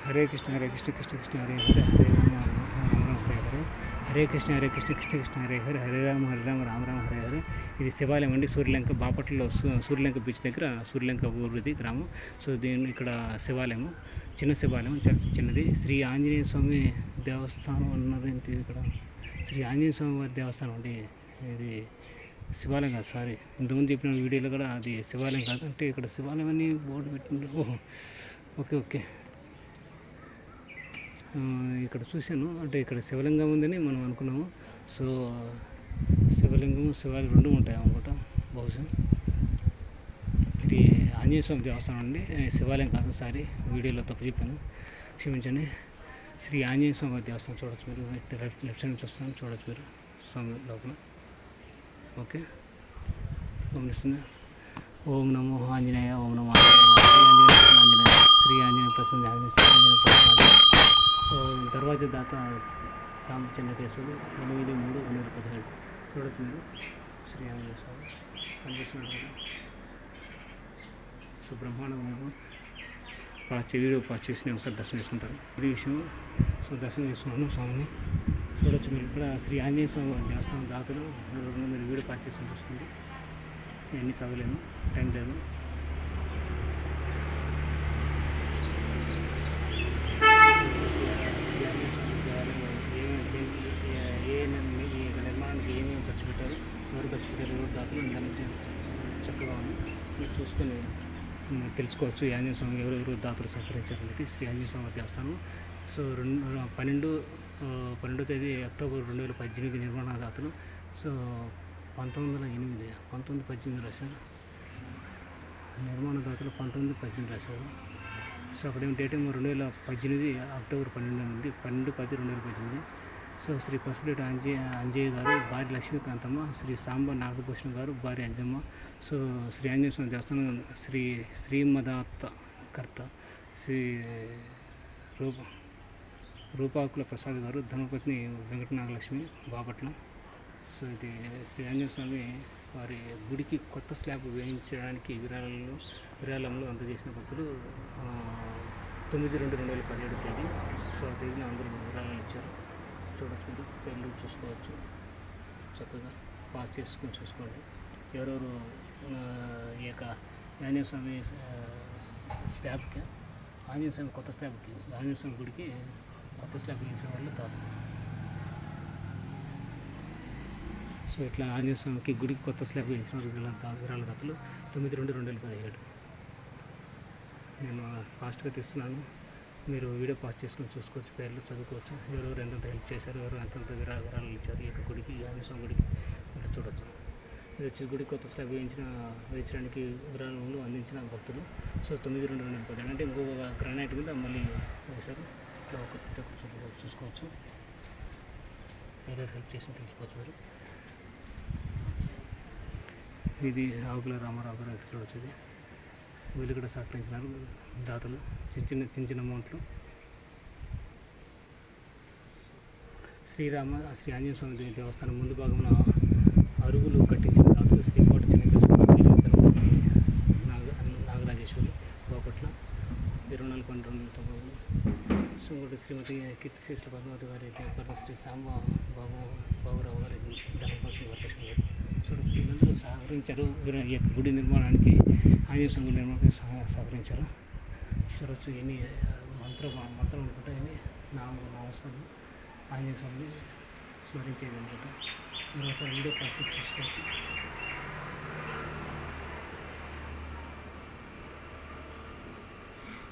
హరే కృష్ణ కృష్ణ కృష్ణ హరే హరే హరే రామ హరే హరే హరే కృష్ణ కృష్ణ కృష్ణ హరే హరే హరే రామ రామ రామ హరే హరే. ఇది శివాలయం అండి, సూర్యలంక బాపట్లలో సూర్యలంక బీచ్ దగ్గర సూర్యలంక ఊరిది గ్రామం. సో దీని ఇక్కడ శివాలయము, చిన్న శివాలయం, చర్చ్ చిన్నది. శ్రీ ఆంజనేయ స్వామి దేవస్థానం అన్నది ఏంటి ఇక్కడ, శ్రీ ఆంజనేయ స్వామి వారి దేవస్థానం అండి ఇది. శివాలయం కాదు, సారీ, ఇంతకుముందు చెప్పిన వీడియోలో కూడా అది శివాలయం కాదు. అంటే ఇక్కడ శివాలయం అని బోర్డు పెట్టిండ్రు. ఓహో ఓకే ఓకే, ఇక్కడ చూశాను. అంటే ఇక్కడ శివలింగం ఉందని మనం అనుకున్నాము. సో శివలింగం శివాలయం రెండు ఉంటాయి అనుకుంటా బహుశా. ఇది ఆంజనేయ స్వామి దేవస్థానం అండి, శివాలయం కాదు, సారీ వీడియోలో తప్పు చెప్పాను, క్షమించండి. శ్రీ ఆంజనేయ స్వామి దేవస్థానం చూడవచ్చు మీరు, లెఫ్ట్ సైడ్ నుంచి వస్తాను చూడవచ్చు మీరు స్వామి లోపల. ఓకే గమనిస్తుంది. ఓం నమో ఆంజనేయ, ఓం నమో ఆంజనేయ, శ్రీ ఆంజనేయ ప్రసన్న ఆంజనేయ. సో దర్వాజా దాత సాంబ చెన్నకేశ్వరుడు 8/3/2017 చూడవచ్చు మీరు. శ్రీ ఆంజనేయ స్వామి కనిపిస్తున్నాడు. సో బ్రహ్మాండంగా వీడియో పాస్ చేసి ఒకసారి దర్శనం చేసుకుంటారు. ఇది విషయం. సో దర్శనం చేసుకున్నాను స్వామిని, చూడవచ్చు మీరు. ఇక్కడ శ్రీ ఆంజనేయ స్వామి దేవస్థానం దాతలు మీరు వీడియో పాస్ చేసుకుని చూస్తుంది. ఇవన్నీ చదవలేను, టైం లేదు. నిర్మాణానికి ఏమేమి ఖర్చు పెట్టారు, ఎవరు ఖర్చు పెట్టారు, ఎవరు దాతలు దానికి చక్కగా ఉంది. మీరు చూసుకొని తెలుసుకోవచ్చు ఆంజనేయ స్వామి ఎవరెవరు దాతలు సహకరించారనేది. శ్రీ ఆంజనేయ స్వామి దేవస్థానం. సో 12వ తేదీ అక్టోబర్ 2018 నిర్మాణ దాతలు. సో 1918 రాశారు నిర్మాణ దాతలు, 1918 రాశారు. సో అక్కడేమో డేట్ ఏమో 2018 అక్టోబర్ 12 12/10/2018. సో శ్రీ పసుపులేటి అంజయ్య గారు, భార్య లక్ష్మీకాంతమ్మ, శ్రీ సాంబ నాగభూషణ గారు, భార్య అంజమ్మ. సో శ్రీ ఆంజనేయ స్వామి దేవస్థానం శ్రీమదాత్త శ్రీ రూపాకుల ప్రసాద్ గారు, ధర్మపత్ని వెంకటనాగలక్ష్మి, బాపట్ల. సో ఇది శ్రీ ఆంజనేయ స్వామి వారి గుడికి కొత్త స్లాబ్ వేయించడానికి విరాళంలో అందజేసిన భక్తులు 9/2/2017 తేదీ. సో ఆ తేదీన అందరూ విరాళాలు ఇచ్చారు. చూడవచ్చు, పేర్లు చూసుకోవచ్చు, చక్కగా పాస్ చేసుకొని చూసుకోండి. ఎవరెవరు ఈ యొక్క ఆంజనేయ స్వామి స్లాబ్కి, ఆంజనేయ స్వామి కొత్త స్లాబ్కి, ఆంజనేయ స్వామి గుడికి కొత్త స్లాబ్ వేయించిన వాళ్ళు దాతలు. సో ఇట్లా ఆంజనేయ స్వామికి గుడికి కొత్త స్లాబ్ వేయించిన విరాళ దాతలు 9/2/2017. నేను ఫాస్ట్గా తీస్తున్నాను, మీరు వీడియో పాస్ చేసుకొని చూసుకోవచ్చు, పేర్లు చదువుకోవచ్చు, ఎవరెవరు ఎంతెంత హెల్ప్ చేశారు, ఎవరు ఎంతెంత విరాళాలు ఇచ్చారు ఈ యొక్క గుడికి, ఆంజనేయ స్వామి గుడికి ఇట్లా చూడవచ్చు. ఇది వచ్చి గుడికి కొత్త స్లాబ్ వేయించడానికి విరాళంలో అందించిన భక్తులు. సో 9/2/2017 అంటే ఇంకొక గ్రానైట్ మీద మళ్ళీ వేశారు. ఇట్లా ఒక చూసుకోవచ్చు, ఎవరెవరు హెల్ప్ చేసి తెలుసుకోవచ్చు మీరు. ఇది ఆవుకుల రామారావు గారు చూడవచ్చు. ఇది వీళ్ళు కూడా సహకరించినారు దాతలు, చిన్న అమౌంట్లు. శ్రీ ఆంజనేయ స్వామి దేవస్థానం ముందు భాగంలో అరుగులు కట్టించిన దాతలు శ్రీపాటి చెన్నకేశ్వర, నాగరాజేశ్వరి, బాపట్ల 24/12/2019. సో ఇంకోటి శ్రీమతి కీర్తిశేషుల పద్మావతి గారి శ్రీ సాంబ బాబురావు గారి, ధర్మపత్ని వరలక్ష్మి గారు. చూడవచ్చు వీళ్ళందరూ సహకరించారు ఈ యొక్క గుడి నిర్మాణానికి, ఆంజనేయ స్వామి గుడి నిర్మాణానికి సహకరించారు. చూడవచ్చు ఎన్ని మంత్రం అనుకుంటా, ఎన్ని నామస్మరణ ఆంజనేయ స్వామిని స్మరించేది అనుకుంటా. మీరు ఒకసారి వీడియో ప్రాక్టీస్ చేసుకోవచ్చు.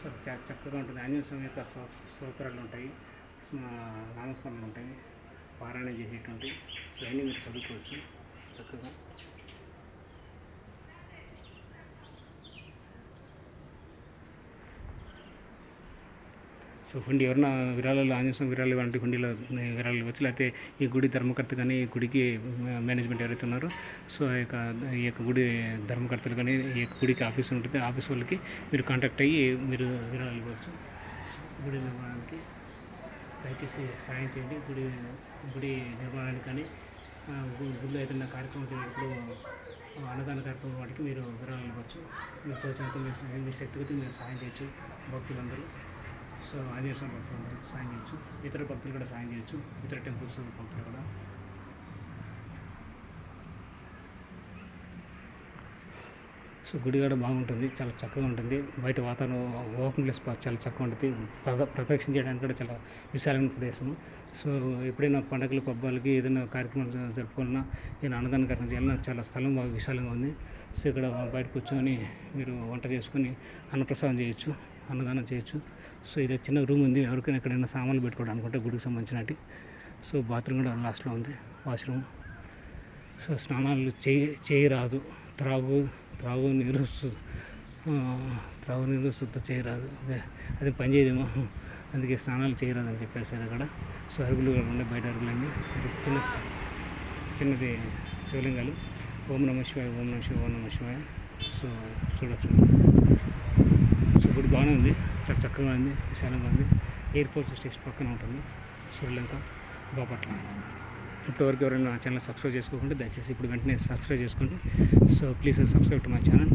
సో చక్కగా ఉంటుంది. ఆంజనేయ స్వామి యొక్క స్తోత్రాలు ఉంటాయి, నామస్మరణలు ఉంటాయి, పారాయణ చేసేటువంటి. సో అన్నీ మీరు చదువుకోవచ్చు చక్కగా. సో హుండీ ఎవరైనా విరాళాలు, ఆంజనేయ స్వామి విరాళాలు ఇవ్వాలంటే హుండీలో విరాళాలు ఇవ్వచ్చు. లేకపోతే ఈ గుడి ధర్మకర్త కానీ, ఈ గుడికి మేనేజ్మెంట్ ఎవరైతే ఉన్నారో, సో ఈ యొక్క గుడి ధర్మకర్తలు కానీ, ఈ యొక్క గుడికి ఆఫీస్ ఉంటుంది, ఆఫీస్ వాళ్ళకి మీరు కాంటాక్ట్ అయ్యి మీరు విరాళాలు ఇవ్వచ్చు. గుడి నిర్మాణానికి దయచేసి సాయం చేయండి. గుడి నిర్మాణానికి కానీ, గుడిలో ఏదైనా కార్యక్రమం చేసినప్పుడు అన్నదాన కార్యక్రమం వాటికి మీరు విరాళాలు ఇవ్వచ్చు. మీరు తోచినంత మీ శక్తిగతి మీరు సాయం చేయొచ్చు భక్తులందరూ. సో ఆంజనేయ స్వామి భక్తులు సాయం చేయొచ్చు, ఇతర భక్తులు కూడా సాయం చేయొచ్చు, ఇతర టెంపుల్స్ భక్తులు కూడా. సో గుడి కూడా బాగుంటుంది, చాలా చక్కగా ఉంటుంది. బయట వాతావరణం ఓపెన్ ప్లేస్ చాలా చక్కగా ఉంటుంది. ప్రదక్షిణ చేయడానికి కూడా చాలా విశాలమైన ప్రదేశం. సో ఎప్పుడైనా పండగలు పబ్బాలకి ఏదైనా కార్యక్రమాలు జరుపుకున్నా, ఏదైనా అన్నదాన కార్యక్రమం చేయాలన్నా చాలా స్థలం బాగా విశాలంగా ఉంది. సో ఇక్కడ బయట కూర్చొని మీరు వంట చేసుకొని అన్నప్రసాదం చేయొచ్చు, అన్నదానం చేయొచ్చు. సో ఇది చిన్న రూమ్ ఉంది, ఎవరికైనా ఎక్కడైనా సామాన్లు పెట్టుకోవడం అనుకుంటే గుడికి సంబంధించినట్టు. సో బాత్రూమ్ కూడా లాస్ట్లో ఉంది, వాష్రూమ్. సో స్నానాలు చేయరాదు, త్రాగునీరు శుద్ధ చేయరాదు, అది పని చేయదేమో, అందుకే స్నానాలు చేయరాదు అని చెప్పారు సార్ అక్కడ. సో అరుగులు కూడా ఉన్నాయి, బయట అరుగులన్నీ. అది చిన్నది శివలింగాలు. ఓం నమ శివాయ, ఓం నమ శివాయ, ఓం నమ శివాయ. సో చూడొచ్చు. సో గుడి బాగానే ఉంది, చాలా చక్కగా ఉంది, విశాలంగా ఉంది. ఎయిర్ ఫోర్స్ స్టేషన్ పక్కన ఉంటుంది శ్రీలంక బాపట్ల. ఇప్పటివరకు ఎవరైనా నా ఛానల్ సబ్స్క్రైబ్ చేసుకోకుంటే దయచేసి ఇప్పుడు వెంటనే సబ్స్క్రైబ్ చేసుకోండి. So please subscribe to my channel.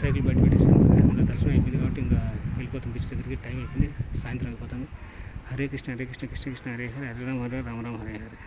Cycle బయట పెట్టేసాను, ఇంకా దర్శనం అయిపోయింది కాబట్టి ఇంకా వెళ్ళిపోతాం బీచ్ దగ్గరికి. టైం అయిపోయింది, సాయంత్రం అయిపోతుంది. హరే కృష్ణ హరే కృష్ణ కృష్ణ కృష్ణ హరే హరే, హరే రామ హరే రామ రామ హరే హరే.